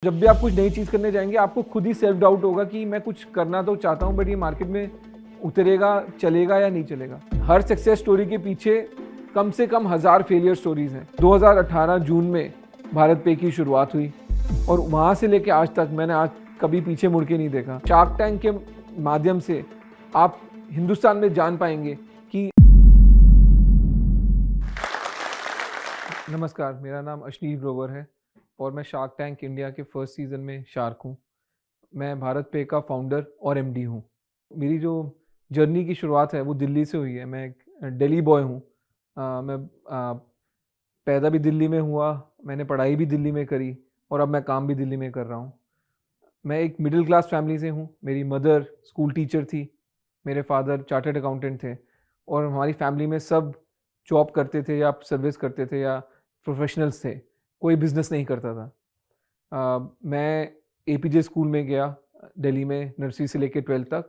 जब भी आप कुछ नई चीज़ करने जाएंगे आपको खुद ही सेल्फ डाउट होगा कि मैं कुछ करना तो चाहता हूँ बट ये मार्केट में उतरेगा, चलेगा या नहीं चलेगा। हर सक्सेस स्टोरी के पीछे कम से कम 1000 फेलियर स्टोरीज हैं। 2018 जून में भारत पे की शुरुआत हुई और वहाँ से लेके आज तक मैंने आज कभी पीछे मुड़ के नहीं देखा। शार्क टैंक के माध्यम से आप हिंदुस्तान में जान पाएंगे कि नमस्कार, मेरा नाम अश्नील ग्रोवर है और मैं शार्क टैंक इंडिया के फर्स्ट सीज़न में शार्क हूँ। मैं भारत पे का फाउंडर और एमडी हूँ। मेरी जो जर्नी की शुरुआत है वो दिल्ली से हुई है। मैं एक दिल्ली बॉय हूँ। मैं पैदा भी दिल्ली में हुआ, मैंने पढ़ाई भी दिल्ली में करी और अब मैं काम भी दिल्ली में कर रहा हूँ। मैं एक मिडिल क्लास फैमिली से हूँ। मेरी मदर स्कूल टीचर थी, मेरे फादर चार्टर्ड अकाउंटेंट थे और हमारी फैमिली में सब जॉब करते थे या सर्विस करते थे या प्रोफेशनल्स थे। कोई बिज़नेस नहीं करता था। मैं एपीजे स्कूल में गया दिल्ली में, नर्सरी से लेकर 12th तक,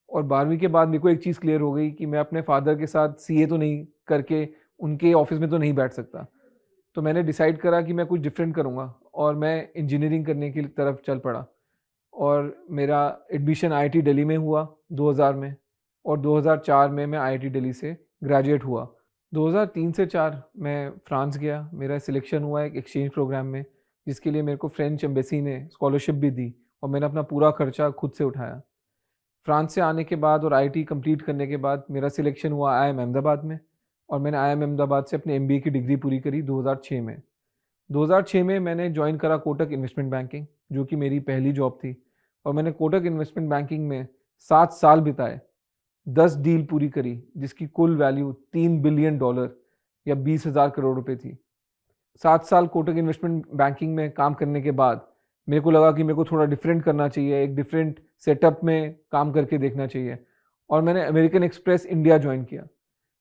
और 12वीं के बाद मेरे को एक चीज़ क्लियर हो गई कि मैं अपने फादर के साथ सीए तो नहीं करके उनके ऑफिस में तो नहीं बैठ सकता। तो मैंने डिसाइड करा कि मैं कुछ डिफरेंट करूँगा और मैं इंजीनियरिंग करने की तरफ चल पड़ा और मेरा एडमिशन आईआईटी दिल्ली में हुआ 2000 में और 2004 में मैं आईआईटी दिल्ली से ग्रेजुएट हुआ। 2003 से 4 मैं फ्रांस गया। मेरा सिलेक्शन हुआ एक एक्सचेंज प्रोग्राम में जिसके लिए मेरे को फ्रेंच एम्बेसी ने स्कॉलरशिप भी दी और मैंने अपना पूरा खर्चा खुद से उठाया। फ्रांस से आने के बाद और आईटी कंप्लीट करने के बाद मेरा सिलेक्शन हुआ आईआईएम अहमदाबाद में और मैंने आईआईएम अहमदाबाद से अपने एमबीए की डिग्री पूरी करी 2006 में। 2006 में मैंने ज्वाइन करा कोटक इन्वेस्टमेंट बैंकिंग, जो कि मेरी पहली जॉब थी, और मैंने कोटक इन्वेस्टमेंट बैंकिंग में 7 साल बिताए, 10 डील पूरी करी जिसकी कुल वैल्यू $3 बिलियन या 20,000 करोड़ रुपए थी। 7 साल कोटक इन्वेस्टमेंट बैंकिंग में काम करने के बाद मेरे को लगा कि मेरे को थोड़ा डिफरेंट करना चाहिए, एक डिफरेंट सेटअप में काम करके देखना चाहिए और मैंने अमेरिकन एक्सप्रेस इंडिया ज्वाइन किया।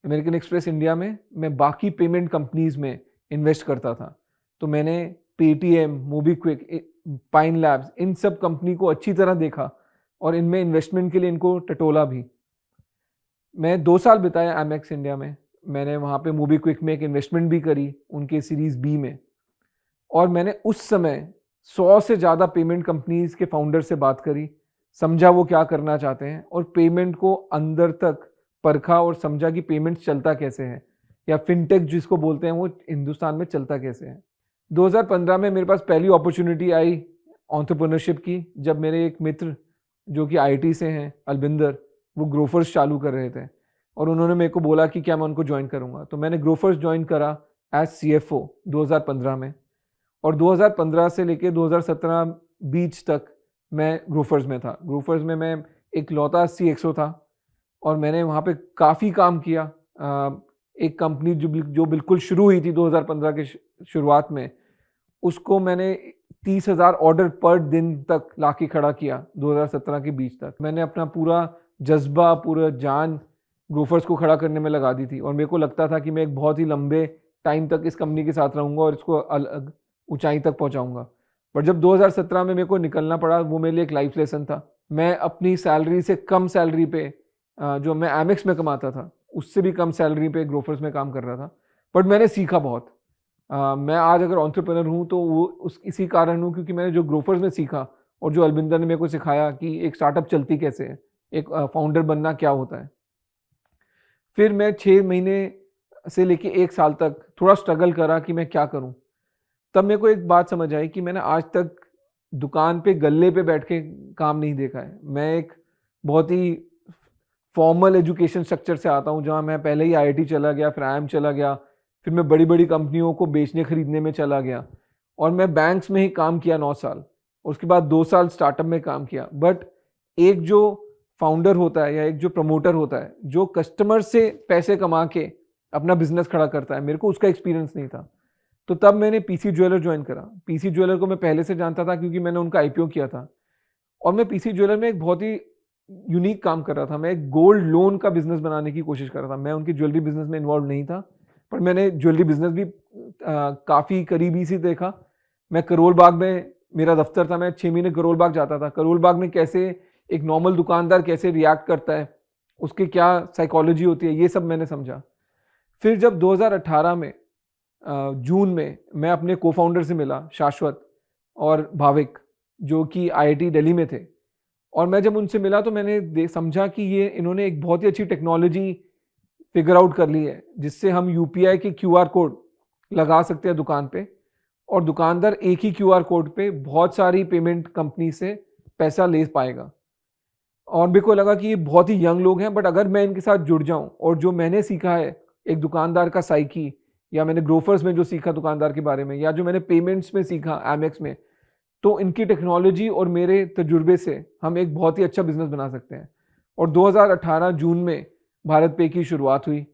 अमेरिकन एक्सप्रेस इंडिया में मैं बाकी पेमेंट कंपनीज में इन्वेस्ट करता था। तो मैंने पेटीएम, मोबीक्विक, पाइन लैब्स, इन सब कंपनी को अच्छी तरह देखा और इनमें इन्वेस्टमेंट के लिए इनको टटोला भी। मैं 2 साल बिताया एमएक्स इंडिया में। मैंने वहाँ पे मोबीक्विक में एक इन्वेस्टमेंट भी करी उनके सीरीज बी में, और मैंने उस समय 100 से ज़्यादा पेमेंट कंपनीज के फाउंडर से बात करी, समझा वो क्या करना चाहते हैं और पेमेंट को अंदर तक परखा और समझा कि पेमेंट चलता कैसे है या फिनटेक जिसको बोलते हैं वो हिंदुस्तान में चलता कैसे है। 2015 में मेरे पास पहली अपॉर्चुनिटी आई एंटरप्रेन्योरशिप की, जब मेरे एक मित्र जो कि आईटी से हैं, अलबिंदर, वो ग्रोफर्स चालू कर रहे थे और उन्होंने मेरे को बोला कि क्या मैं उनको ज्वाइन करूंगा। तो मैंने ग्रोफर्स ज्वाइन करा एज सीएफओ 2015 में और 2015 से लेके 2017 बीच तक मैं ग्रोफर्स में था। ग्रोफर्स में मैं एक लौता सीएक्सओ था और मैंने वहाँ पे काफ़ी काम किया। एक कंपनी जो बिल्कुल शुरू हुई थी 2015 के शुरुआत में, उसको मैंने 30,000 ऑर्डर पर दिन तक लाके खड़ा किया 2017 के बीच तक। मैंने अपना पूरा जज्बा, पूरा जान ग्रोफर्स को खड़ा करने में लगा दी थी और मेरे को लगता था कि मैं एक बहुत ही लंबे टाइम तक इस कंपनी के साथ रहूँगा और इसको अलग ऊंचाई तक पहुँचाऊँगा। पर जब 2017 में मेरे को निकलना पड़ा, वो मेरे लिए एक लाइफ लेसन था। मैं अपनी सैलरी से कम सैलरी पे, जो मैं एमेक्स में कमाता था उससे भी कम सैलरी पे ग्रोफर्स में काम कर रहा था, बट मैंने सीखा बहुत। मैं आज अगर एंटरप्रेन्योर हूँ तो वो इसी कारण हूँ क्योंकि मैंने जो ग्रोफर्स में सीखा और जो अलबिंदर ने मेरे को सिखाया कि एक स्टार्टअप चलती कैसे है, एक फाउंडर बनना क्या होता है। फिर मैं 6 महीने से लेके 1 साल तक थोड़ा स्ट्रगल करा कि मैं क्या करूं। तब मेरे को एक बात समझ आई कि मैंने आज तक दुकान पे गल्ले पे बैठ के काम नहीं देखा है। मैं एक बहुत ही फॉर्मल एजुकेशन स्ट्रक्चर से आता हूं, जहां मैं पहले ही आईआईटी चला गया, फिर आईआईएम चला गया, फिर मैं बड़ी बड़ी कंपनियों को बेचने खरीदने में चला गया और मैं बैंक्स में ही काम किया 9 साल। उसके बाद 2 साल स्टार्टअप में काम किया। बट एक जो फाउंडर होता है या एक जो प्रमोटर होता है जो कस्टमर से पैसे कमा के अपना बिजनेस खड़ा करता है, मेरे को उसका एक्सपीरियंस नहीं था। तो तब मैंने पीसी ज्वेलर ज्वाइन करा। पीसी ज्वेलर को मैं पहले से जानता था क्योंकि मैंने उनका आईपीओ किया था और मैं पीसी ज्वेलर में एक बहुत ही यूनिक काम कर रहा था। मैं एक गोल्ड लोन का बिजनेस बनाने की कोशिश कर रहा था। मैं उनकी ज्वेलरी बिजनेस में इन्वॉल्व नहीं था, पर मैंने ज्वेलरी बिजनेस भी काफ़ी करीबी से देखा। मैं करोल बाग में मेरा दफ्तर था, मैं 6 महीने करोल बाग जाता था। करोल बाग में कैसे एक नॉर्मल दुकानदार कैसे रिएक्ट करता है, उसकी क्या साइकोलॉजी होती है, ये सब मैंने समझा। फिर जब 2018 में जून में मैं अपने को फाउंडर से मिला, शाश्वत, और भाविक, जो कि आईआईटी दिल्ली में थे। और मैं जब उनसे मिला तो मैंने समझा कि ये इन्होंने एक बहुत ही अच्छी टेक्नोलॉजी फिगर आउट कर ली है, जिससे हम यूपीआई के क्यूआर कोड लगा सकते हैं दुकान पे, और दुकानदार एक ही क्यूआर कोड पे बहुत सारी पेमेंट कंपनी से पैसा ले पाएगा। और मेरे को लगा कि ये बहुत ही यंग लोग हैं, बट अगर मैं इनके साथ जुड़ जाऊं और जो मैंने सीखा है एक दुकानदार का साइकी, या मैंने ग्रोफर्स में जो सीखा दुकानदार के बारे में, या जो मैंने पेमेंट्स में सीखा एमेक्स में, तो इनकी टेक्नोलॉजी और मेरे तजुर्बे से हम एक बहुत ही अच्छा बिजनेस बना सकते हैं। और 2018 जून में भारत पे की शुरुआत हुई,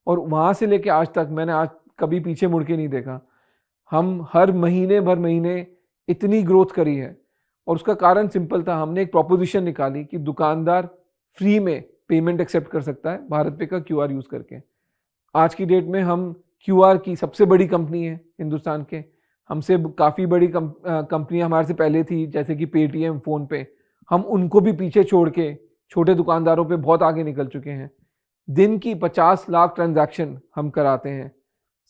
और वहाँ से लेके आज तक मैंने आज कभी पीछे मुड़ के नहीं देखा। हम हर महीने इतनी ग्रोथ करी है, और उसका कारण सिंपल था। हमने एक प्रोपोजिशन निकाली कि दुकानदार फ्री में पेमेंट एक्सेप्ट कर सकता है भारत पे का क्यूआर यूज़ करके। आज की डेट में हम क्यूआर की सबसे बड़ी कंपनी है हिंदुस्तान के। हमसे काफ़ी बड़ी कंपनियां हमारे से पहले थी, जैसे कि पेटीएम, फ़ोनपे। हम उनको भी पीछे छोड़ के छोटे दुकानदारों पे बहुत आगे निकल चुके हैं। दिन की 50 लाख ट्रांजैक्शन हम कराते हैं।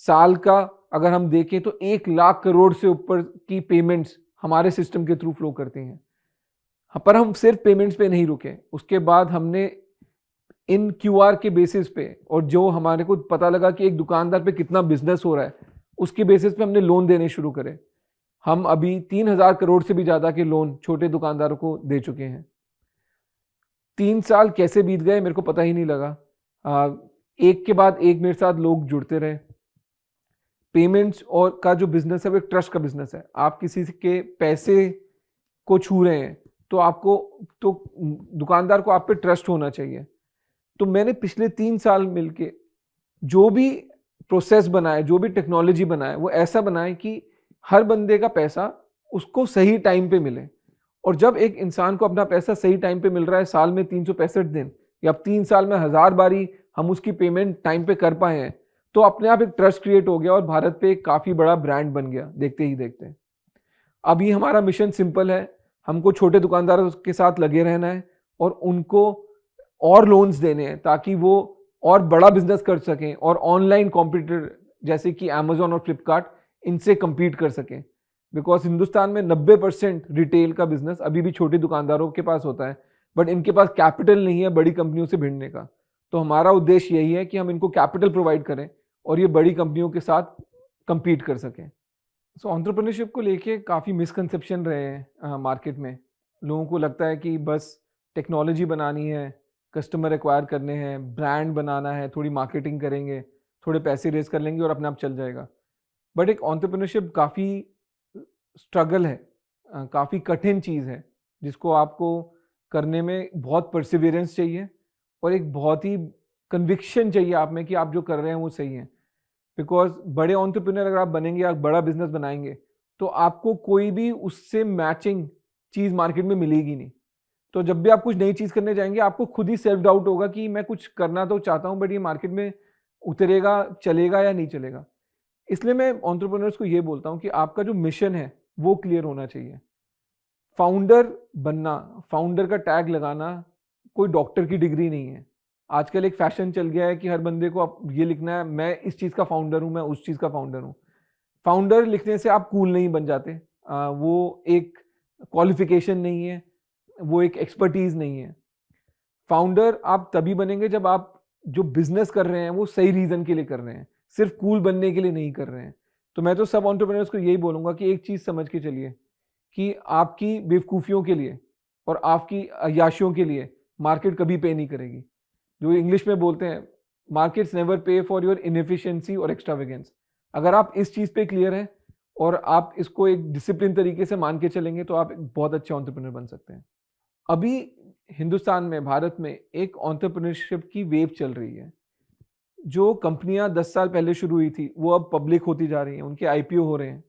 साल का अगर हम देखें तो 1 लाख करोड़ से ऊपर की पेमेंट्स हमारे सिस्टम के थ्रू फ्लो करती हैं। पर हम सिर्फ पेमेंट्स पे नहीं रुके, उसके बाद हमने इन क्यूआर के बेसिस पे, और जो हमारे को पता लगा कि एक दुकानदार पे कितना बिजनेस हो रहा है, उसके बेसिस पे हमने लोन देने शुरू करे। हम अभी 3,000 करोड़ से भी ज़्यादा के लोन छोटे दुकानदारों को दे चुके हैं। 3 साल कैसे बीत गए मेरे को पता ही नहीं लगा। एक के बाद एक मेरे साथ लोग जुड़ते रहे। पेमेंट्स और का जो बिजनेस है वो एक ट्रस्ट का बिजनेस है। आप किसी के पैसे को छू रहे हैं तो आपको, तो दुकानदार को आप पे ट्रस्ट होना चाहिए। तो मैंने पिछले 3 साल मिलके जो भी प्रोसेस बनाए, जो भी टेक्नोलॉजी बनाए, वो ऐसा बनाए कि हर बंदे का पैसा उसको सही टाइम पे मिले। और जब एक इंसान को अपना पैसा सही टाइम पे मिल रहा है, साल में 365 दिन, या 3 साल में 1000 बारी हम उसकी पेमेंट टाइम पे कर पाए हैं, तो अपने आप एक ट्रस्ट क्रिएट हो गया और भारत पे एक काफ़ी बड़ा ब्रांड बन गया देखते ही देखते। अभी हमारा मिशन सिंपल है, हमको छोटे दुकानदारों के साथ लगे रहना है और उनको और लोन्स देने हैं, ताकि वो और बड़ा बिजनेस कर सकें और ऑनलाइन कॉम्पिटिटर जैसे कि अमेजोन और फ्लिपकार्ट इनसे compete कर सकें। बिकॉज हिंदुस्तान में 90% रिटेल का बिजनेस अभी भी छोटे दुकानदारों के पास होता है, बट इनके पास कैपिटल नहीं है बड़ी कंपनियों से भिड़ने का। तो हमारा उद्देश्य यही है कि हम इनको कैपिटल प्रोवाइड करें और ये बड़ी कंपनियों के साथ compete कर सकें। सो एंटरप्रेन्योरशिप को लेके काफ़ी मिसकंसेप्शन रहे हैं मार्केट में। लोगों को लगता है कि बस टेक्नोलॉजी बनानी है, कस्टमर एक्वायर करने हैं, ब्रांड बनाना है, थोड़ी मार्केटिंग करेंगे, थोड़े पैसे रेज कर लेंगे और अपने आप चल जाएगा। बट एक एंटरप्रेन्योरशिप काफ़ी स्ट्रगल है, काफ़ी कठिन चीज़ है, जिसको आपको करने में बहुत परसिवियरेंस चाहिए और एक बहुत ही कन्विक्शन चाहिए आप में कि आप जो कर रहे हैं वो सही है। बिकॉज बड़े एंटरप्रेन्योर अगर आप बनेंगे, आप बड़ा बिजनेस बनाएंगे, तो आपको कोई भी उससे मैचिंग चीज़ मार्केट में मिलेगी नहीं। तो जब भी आप कुछ नई चीज़ करने जाएंगे, आपको खुद ही सेल्फ डाउट होगा कि मैं कुछ करना तो चाहता हूँ, बट ये मार्केट में उतरेगा, चलेगा या नहीं चलेगा। इसलिए मैं एंटरप्रेन्योर्स को ये बोलता हूँ कि आपका जो मिशन है वो क्लियर होना चाहिए। फाउंडर बनना, फाउंडर का टैग लगाना कोई डॉक्टर की डिग्री नहीं है। आजकल एक फैशन चल गया है कि हर बंदे को अब ये लिखना है, मैं इस चीज़ का फाउंडर हूँ, मैं उस चीज़ का फाउंडर हूँ। फाउंडर लिखने से आप कूल नहीं बन जाते। वो एक क्वालिफिकेशन नहीं है, वो एक एक्सपर्टीज नहीं है। फाउंडर आप तभी बनेंगे जब आप जो बिजनेस कर रहे हैं वो सही रीजन के लिए कर रहे हैं, सिर्फ कूल बनने के लिए नहीं कर रहे हैं। तो मैं तो सब एंटरप्रेन्योर्स को यही बोलूंगा कि एक चीज समझ के चलिए कि आपकी बेवकूफ़ियों के लिए और आपकी अय्याशियों के लिए मार्केट कभी पे नहीं करेगी। जो इंग्लिश में बोलते हैं, मार्केट्स नेवर पे फॉर योर इनएफिशिएंसी और एक्स्ट्रावेगेंस। अगर आप इस चीज़ पे क्लियर हैं और आप इसको एक डिसिप्लिन तरीके से मान के चलेंगे, तो आप एक बहुत अच्छे एंटरप्रेन्योर बन सकते हैं। अभी हिंदुस्तान में, भारत में एक एंटरप्रेन्योरशिप की वेव चल रही है। जो कंपनियां 10 साल पहले शुरू हुई थी वो अब पब्लिक होती जा रही हैं, उनके आईपीओ हो रहे हैं।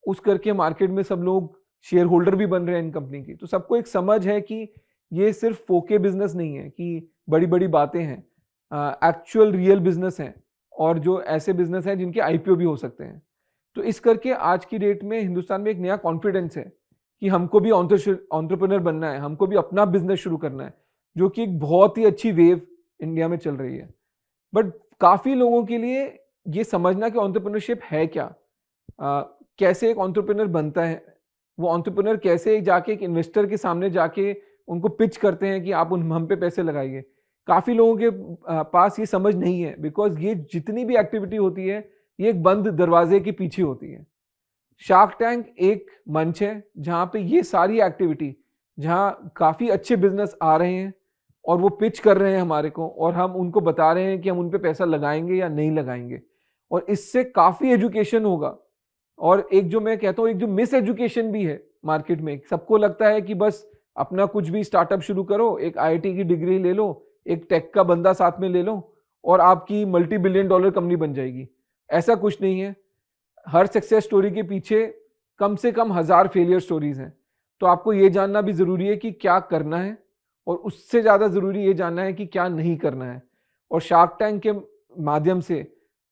उस करके मार्केट में सब लोग शेयर होल्डर भी बन रहे हैं इन कंपनी की। तो सबको एक समझ है कि ये सिर्फ फोके बिजनेस नहीं है कि बड़ी बड़ी बातें हैं, एक्चुअल रियल बिजनेस हैं, और जो ऐसे बिजनेस हैं जिनके आईपीओ भी हो सकते हैं। तो इस करके आज की डेट में हिंदुस्तान में एक नया कॉन्फिडेंस है कि हमको भी एंटरप्रेन्योर बनना है, हमको भी अपना बिजनेस शुरू करना है, जो कि एक बहुत ही अच्छी वेव इंडिया में चल रही है। बट काफ़ी लोगों के लिए ये समझना कि एंटरप्रेन्योरशिप है क्या, कैसे एक एंटरप्रेन्योर बनता है, वो एंटरप्रेन्योर कैसे जाके एक इन्वेस्टर के सामने जाके उनको पिच करते हैं कि आप हम पे पैसे लगाइए। काफ़ी लोगों के पास ये समझ नहीं है, बिकॉज ये जितनी भी एक्टिविटी होती है ये एक बंद दरवाजे के पीछे होती है। शार्क टैंक एक मंच है जहाँ पे ये सारी एक्टिविटी, जहाँ काफ़ी अच्छे बिजनेस आ रहे हैं और वो पिच कर रहे हैं हमारे को, और हम उनको बता रहे हैं कि हम उन पे पैसा लगाएंगे या नहीं लगाएंगे, और इससे काफ़ी एजुकेशन होगा। और एक जो मैं कहता हूँ, एक जो मिस एजुकेशन भी है मार्केट में, सबको लगता है कि बस अपना कुछ भी स्टार्टअप शुरू करो, एक आईआईटी की डिग्री ले लो, एक टेक का बंदा साथ में ले लो और आपकी मल्टी बिलियन डॉलर कंपनी बन जाएगी। ऐसा कुछ नहीं है। हर सक्सेस स्टोरी के पीछे कम से कम 1000 फेलियर स्टोरीज हैं। तो आपको ये जानना भी ज़रूरी है कि क्या करना है, और उससे ज़्यादा ज़रूरी ये जानना है कि क्या नहीं करना है। और शार्क टैंक के माध्यम से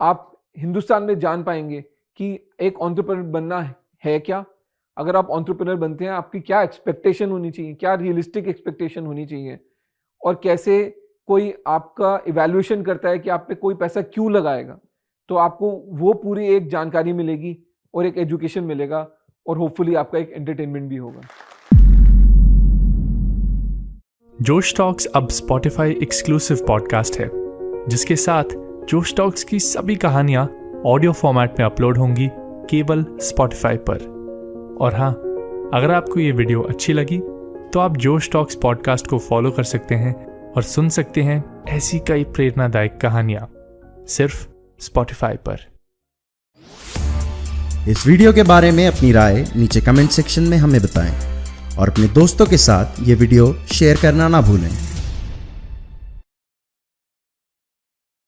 आप हिंदुस्तान में जान पाएंगे कि एक एंटरप्रेन्योर बनना है क्या। अगर आप एंटरप्रेन्योर बनते हैं, आपकी क्या एक्सपेक्टेशन होनी चाहिए, क्या रियलिस्टिक एक्सपेक्टेशन होनी चाहिए, और कैसे कोई आपका इवैल्यूएशन करता है कि आप पे कोई पैसा क्यों लगाएगा। तो आपको वो पूरी एक जानकारी मिलेगी और एक एजुकेशन मिलेगा, और होपफुली आपका एक एंटरटेनमेंट भी होगा। जोश टॉक्स अब स्पॉटिफाई एक्सक्लूसिव पॉडकास्ट है, जिसके साथ जोश टॉक्स की सभी कहानियां ऑडियो फॉर्मेट में अपलोड होंगी केवल स्पॉटिफाई पर। और हाँ, अगर आपको ये वीडियो अच्छी लगी तो आप जोश टॉक्स पॉडकास्ट को फॉलो कर सकते हैं और सुन सकते हैं ऐसी कई प्रेरणादायक कहानियां सिर्फ स्पॉटिफाई पर। इस वीडियो के बारे में अपनी राय नीचे कमेंट सेक्शन में हमें बताएं और अपने दोस्तों के साथ ये वीडियो शेयर करना ना भूलें।